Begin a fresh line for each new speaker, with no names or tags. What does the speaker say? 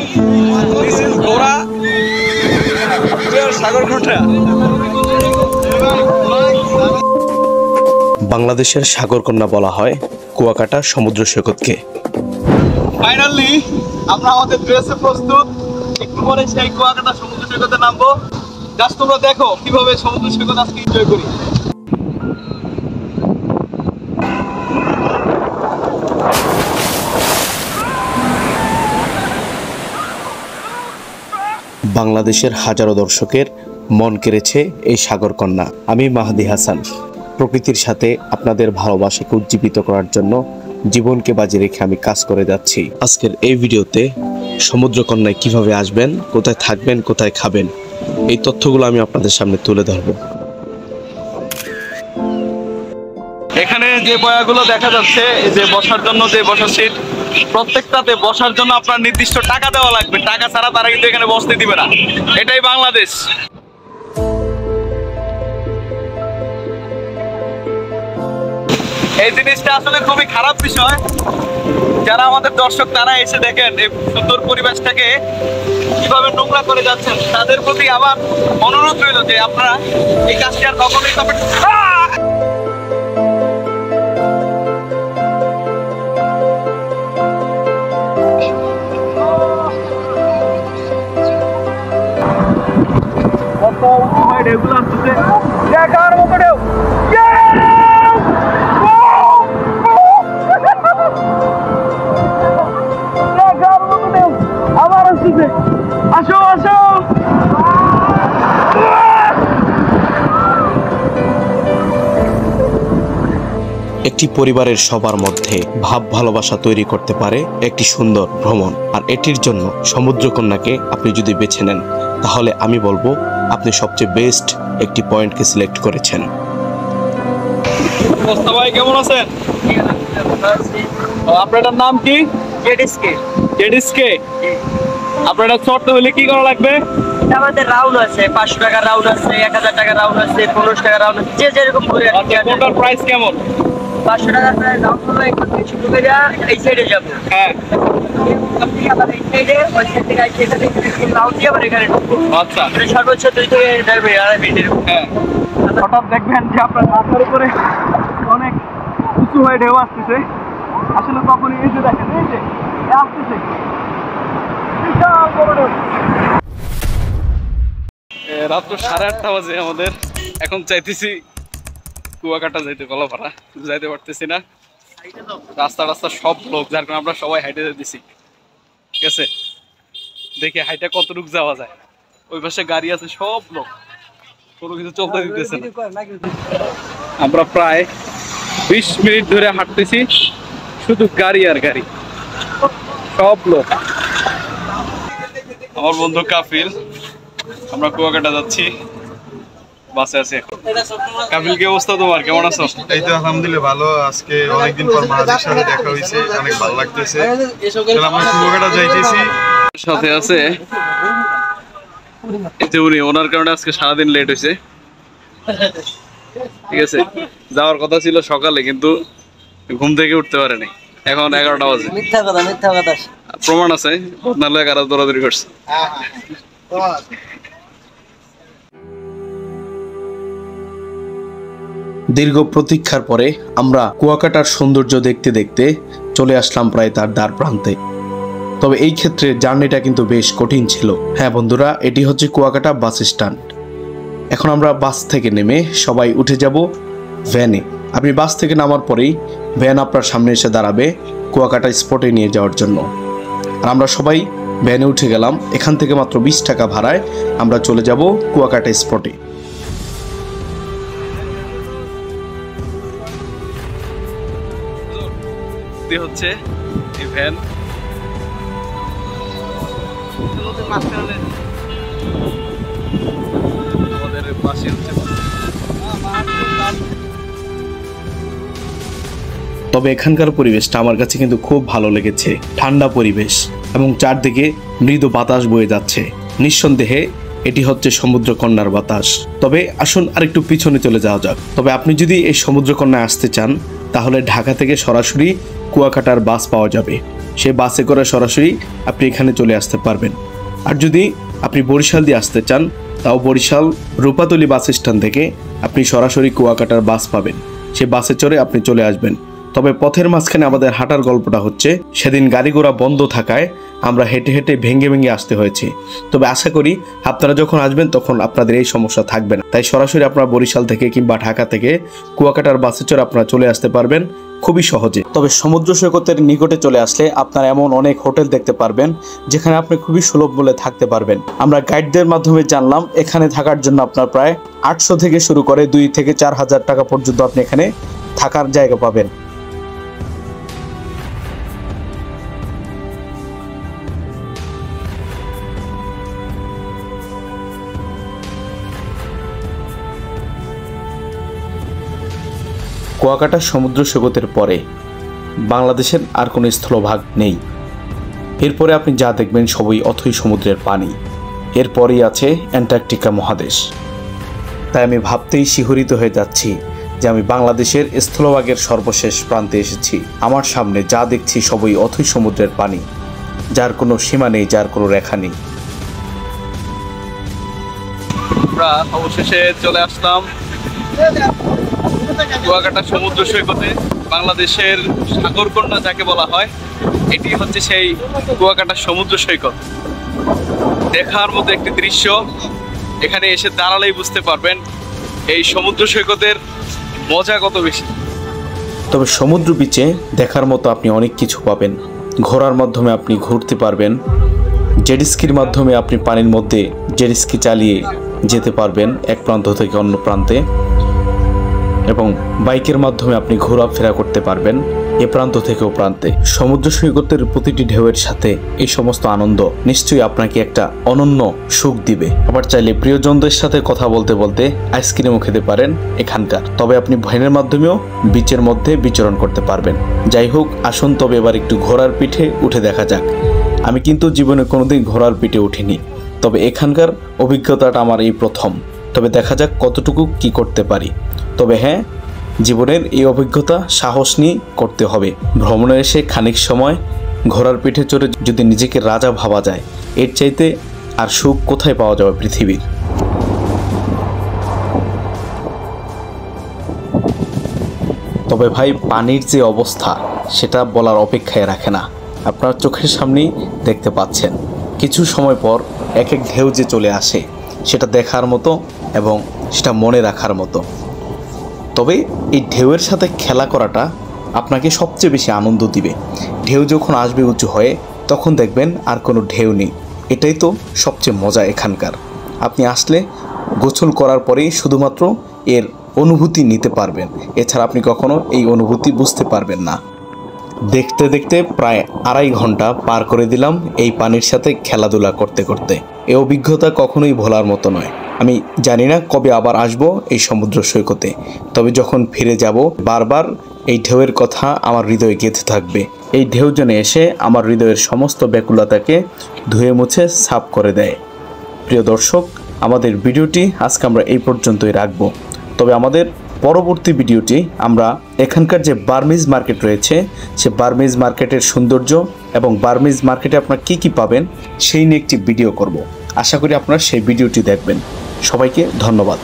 This is Gora. সাগরকন্যা।
বাংলাদেশের সাগরকন্যা বলা হয় কুয়াকাটা সমুদ্র সৈকতকে।
ফাইনালি আমরা আমাদের ড্রেসে প্রস্তুত, একটু পরে সেই কুয়াকাটা সমুদ্র সৈকতে নামবো। জাস্ট তোমরা দেখো কিভাবে সমুদ্র সৈকত আজকে এনজয় করি।
বাংলাদেশের হাজারো দর্শকের মন কেড়েছে এই সাগরকন্যা। আমি মাহাদি হাসান, প্রকৃতির সাথে আপনাদের ভালোবাসাকে উজ্জীবিত করার জন্য জীবনকে বাজি রেখে আমি কাজ করে যাচ্ছি। আজকের এই ভিডিওতে সমুদ্রকন্যায় কিভাবে আসবেন, কোথায় থাকবেন, কোথায় খাবেন, এই তথ্যগুলো আমি আপনাদের সামনে তুলে ধরব।
এখানে যে বয়াগুলো দেখা যাচ্ছে, এই যে বসার জন্য যে বসার সিট, প্রত্যেকটাতে বসার জন্য আপনার নির্দিষ্ট টাকা দেওয়া লাগবে। টাকা ছাড়া তারা কিন্তু এখানে বসতে দিবে না। এটাই বাংলাদেশ। এই জিনিসটা আসলে খুবই খারাপ বিষয়। যারা আমাদের দর্শক তারা এসে দেখেন এই সুন্দর পরিবেশটাকে কিভাবে নোংরা করে যাচ্ছেন, তাদের প্রতি আমার অনুরোধ রইল যে আপনারা এই কাজটি আর কখনোই করবেন না। ঢেউগুলো আসতেছে, দেখার মতো ঢেউ। আবার আসতেছে, আসো আসো।
একটি পরিবারের সবার মধ্যে ভাব ভালোবাসা তৈরি করতে পারে একটি সুন্দর ভ্রমণ। আর এটির জন্য সমুদ্রকন্যাকে আপনি যদি বেছে নেন, তাহলে আমি বলবো আপনি সবচেয়ে বেস্ট একটি পয়েন্টকে সিলেক্ট করেছেন।
ভাই কেমন আছেন? আপনার নাম কি? জেডিসকে। আপনার শর্ত হলে কি করা লাগবে?
আমাদের রাউন্ড আছে, 500 টাকা রাউন্ড আছে, 1000 টাকা রাউন্ড আছে, 1500 টাকা রাউন্ড আছে, যে যেরকম করে।
কোনটার প্রাইস কেমন?
500 টাকার প্রাইস রাউন্ড হলো একটু কিছু করে এই সাইডে যাবো।
হ্যাঁ,
আপনি আবার এই সাইডে ওই সাইড থেকে এই সাইডে রাউন্ড দিয়ে আবার এখানে ঢুকবো।
আচ্ছা,
সর্বোচ্চ 2 থেকে 2.5 মিনিট।
হ্যাঁ। হঠাৎ দেখবেন যে আপনার মাথার উপরে অনেক উঁচু হয়ে ঢেউ আসতেছে। আসলে তখনই এই যে দেখেন, এই যে আসতেছে বিশাল বড় ঢেউ। রাত্র 8:30 বাজে আমাদের। এখন চাইতেছি কুয়াকাটা যাইতে, কলাপাড়া যাইতে পারতেছি না। রাস্তা সব লোক, যার কারণে আমরা সবাই হাইটে দিছি। ঠিক আছে, দেখে হাইটে কতটুকু যাওয়া যায়। ওই পাশে গাড়ি আছে, সব লোক, কোনো কিছু চলতে দিতেছে না। আমরা প্রায় 20 মিনিট ধরে হাঁটতেছি, শুধু গাড়ি আর গাড়ি, সব লোক। আমার বন্ধু কাফিল, আমরা কুয়াকাটা যাচ্ছি, বাসে আছি এখন। কাফিল, কি অবস্থা তোমার? কেমন আছো?
এই তো আলহামদুলিল্লাহ ভালো। আজকে অনেকদিন পর মাহাদির সাথে দেখা হয়েছে, অনেক ভালো লাগতেছে। আমরা কুয়াকাটা যাইতেছি।
সাথে আছে এতে উনি, ওনার কারণে আজকে সারাদিন লেট হয়েছে। ঠিক আছে, যাওয়ার কথা ছিল সকালে, কিন্তু ঘুম থেকে উঠতে পারেনি। এখন 11টা বাজে।
মিথ্যা কথা।
প্রমাণ আছে, নাহলে কারা দৌড়াদৌড়ি করছে।
দীর্ঘ প্রতীক্ষার পরে আমরা কুয়াকাটার সৌন্দর্য দেখতে দেখতে চলে আসলাম প্রায় তার দ্বার প্রান্তে। তবে এই ক্ষেত্রে জার্নিটা কিন্তু বেশ কঠিন ছিল। হ্যাঁ বন্ধুরা, এটি হচ্ছে কুয়াকাটা বাস স্ট্যান্ড। এখন আমরা বাস থেকে নেমে সবাই উঠে যাব ভ্যানে। আপনি বাস থেকে নামার পরেই ভ্যান আপনার সামনে এসে দাঁড়াবে কুয়াকাটা স্পটে নিয়ে যাওয়ার জন্য। আর আমরা সবাই ভ্যানে উঠে গেলাম। এখান থেকে মাত্র 20 টাকা ভাড়ায় আমরা চলে যাব কুয়াকাটা স্পটে।
হচ্ছে এই ভ্যান, আমাদের পাশে হচ্ছে।
তবে এখানকার পরিবেশটা আমার কাছে কিন্তু খুব ভালো লেগেছে। ঠান্ডা পরিবেশ এবং চারদিকে মৃদু বাতাস বয়ে যাচ্ছে। নিঃসন্দেহে এটি হচ্ছে সমুদ্রকন্যার বাতাস। তবে আসুন আরেকটু পিছনে চলে যাওয়া যাক। তবে আপনি যদি এই সমুদ্রকন্যায় আসতে চান, তাহলে ঢাকা থেকে সরাসরি কুয়াকাটার বাস পাওয়া যাবে। সেই বাসে করে সরাসরি আপনি এখানে চলে আসতে পারবেন। আর যদি আপনি বরিশাল দিয়ে আসতে চান, তাও বরিশাল রূপাতলী বাস স্ট্যান্ড থেকে আপনি সরাসরি কুয়াকাটার বাস পাবেন। সেই বাসে চড়ে আপনি চলে আসবেন। তবে পথের মাঝখানে আমাদের হাঁটার গল্পটা হচ্ছে, সেদিন গাড়ি ঘোড়া বন্ধ থাকায় আমরা হেঁটে হেঁটে ভেঙে ভেঙে আসতে হয়েছে। তবে আশা করি আপনারা যখন আসবেন তখন আপনাদের এই সমস্যা থাকবে না। তাই সরাসরি আপনারা বরিশাল থেকে কিংবা ঢাকা থেকে কুয়াকাটার বাসে চড়ে আপনারা চলে আসতে পারবেন খুবই সহজে। তবে সমুদ্র সৈকতের নিকটে চলে আসলে আপনারা এমন অনেক হোটেল দেখতে পারবেন যেখানে আপনি খুবই সুলভ মূল্যে থাকতে পারবেন। আমরা গাইডদের মাধ্যমে জানলাম এখানে থাকার জন্য আপনার প্রায় 800 থেকে শুরু করে 2 থেকে 4 হাজার টাকা পর্যন্ত আপনি এখানে থাকার জায়গা পাবেন। কুয়াকাটা সমুদ্র সৈকতের পরে বাংলাদেশের আর কোনো স্থলভাগ নেই। এরপরে আপনি যা দেখবেন সবই অথই সমুদ্রের পানি। এরপরেই আছে অ্যান্টার্কটিকা মহাদেশ। তাই আমি ভাবতেই শিহরিত হয়ে যাচ্ছি যে আমি বাংলাদেশের স্থলভাগের সর্বশেষ প্রান্তে এসেছি। আমার সামনে যা দেখছি সবই অথই সমুদ্রের পানি, যার কোনো সীমা নেই, যার কোনো রেখা নেই।
আমরা অবশেষে চলে আসলাম কুয়াকাটা সমুদ্র সৈকতে। বাংলাদেশের সাগরকন্যা যাকে বলা হয়, এটি হচ্ছে সেই কুয়াকাটা সমুদ্র সৈকত। দেখার মতো একটি দৃশ্য, এখানে এসে দাঁড়ালেই বুঝতে পারবেন এই সমুদ্র সৈকতের মজা কত বেশি।
তবে সমুদ্র বিচে দেখার মতো আপনি অনেক কিছু পাবেন। ঘোড়ার মাধ্যমে আপনি ঘুরতে পারবেন, জেটস্কির মাধ্যমে আপনি পানির মধ্যে জেটস্কি চালিয়ে যেতে পারবেন এক প্রান্ত থেকে অন্য প্রান্তে, এবং বাইকের মাধ্যমে আপনি ঘোরাফেরা করতে পারবেন এ প্রান্ত থেকে ও প্রান্তে। সমুদ্র সৈকতের প্রতিটি ঢেউয়ের সাথে এই সমস্ত আনন্দ নিশ্চয়ই আপনাকে একটা অনন্য সুখ দিবে। আবার চাইলে প্রিয়জনদের সাথে কথা বলতে বলতে আইসক্রিমও খেতে পারেন এখানকার। তবে আপনি ভ্যানের মাধ্যমেও বিচের মধ্যে বিচরণ করতে পারবেন। যাই হোক, আসুন তবে এবার একটু ঘোড়ার পিঠে উঠে দেখা যাক। আমি কিন্তু জীবনে কোনোদিন ঘোড়ার পিঠে উঠিনি, তবে এখানকার অভিজ্ঞতাটা আমার এই প্রথম। তবে দেখা যাক কতটুকু কি করতে পারি। তবে হ্যাঁ, জীবনের এই অভিজ্ঞতা সাহস নিয়ে করতে হবে। ভ্রমণে এসে খানিক সময় ঘোড়ার পিঠে চড়ে যদি নিজেকে রাজা ভাবা যায়, এর চাইতে আর সুখ কোথায় পাওয়া যাবে পৃথিবীর। তবে ভাই, পানির যে অবস্থা সেটা বলার অপেক্ষায় রাখে না। আপনার চোখের সামনেই দেখতে পাচ্ছেন, কিছু সময় পর এক এক ঢেউ যে চলে আসে, সেটা দেখার মতো এবং সেটা মনে রাখার মতো। তবে এই ঢেউয়ের সাথে খেলা করাটা আপনাকে সবচেয়ে বেশি আনন্দ দিবে। ঢেউ যখন আসবে উঁচু হয়ে, তখন দেখবেন আর কোনো ঢেউ নেই। এটাই তো সবচেয়ে মজা এখানকার। আপনি আসলে গোসল করার পরেই শুধুমাত্র এর অনুভূতি নিতে পারবেন, এছাড়া আপনি কখনো এই অনুভূতি বুঝতে পারবেন না। দেখতে দেখতে প্রায় 2.5 ঘন্টা পার করে দিলাম এই পানির সাথে খেলাধুলা করতে করতে। এই অভিজ্ঞতা কখনোই ভোলার মতো নয়। আমি জানি না কবে আবার আসব এই সমুদ্র সৈকতে, তবে যখন ফিরে যাব বারবার এই ঢেউয়ের কথা আমার হৃদয়ে গেঁথে থাকবে। এই ঢেউ যেন এসে আমার হৃদয়ের সমস্ত ব্যাকুলতাকে ধুয়ে মুছে সাফ করে দেয়। প্রিয় দর্শক, আমাদের ভিডিওটি আজকে আমরা এই পর্যন্তই রাখব। তবে আমাদের পরবর্তী ভিডিওটি আমরা এখানকার যে বার্মিজ মার্কেট রয়েছে, সে বার্মিজ মার্কেটের সৌন্দর্য এবং বার্মিজ মার্কেটে আপনারা কী কী পাবেন সেই নিয়ে একটি ভিডিও করব। আশা করি আপনারা সেই ভিডিওটি দেখবেন। সবাইকে ধন্যবাদ।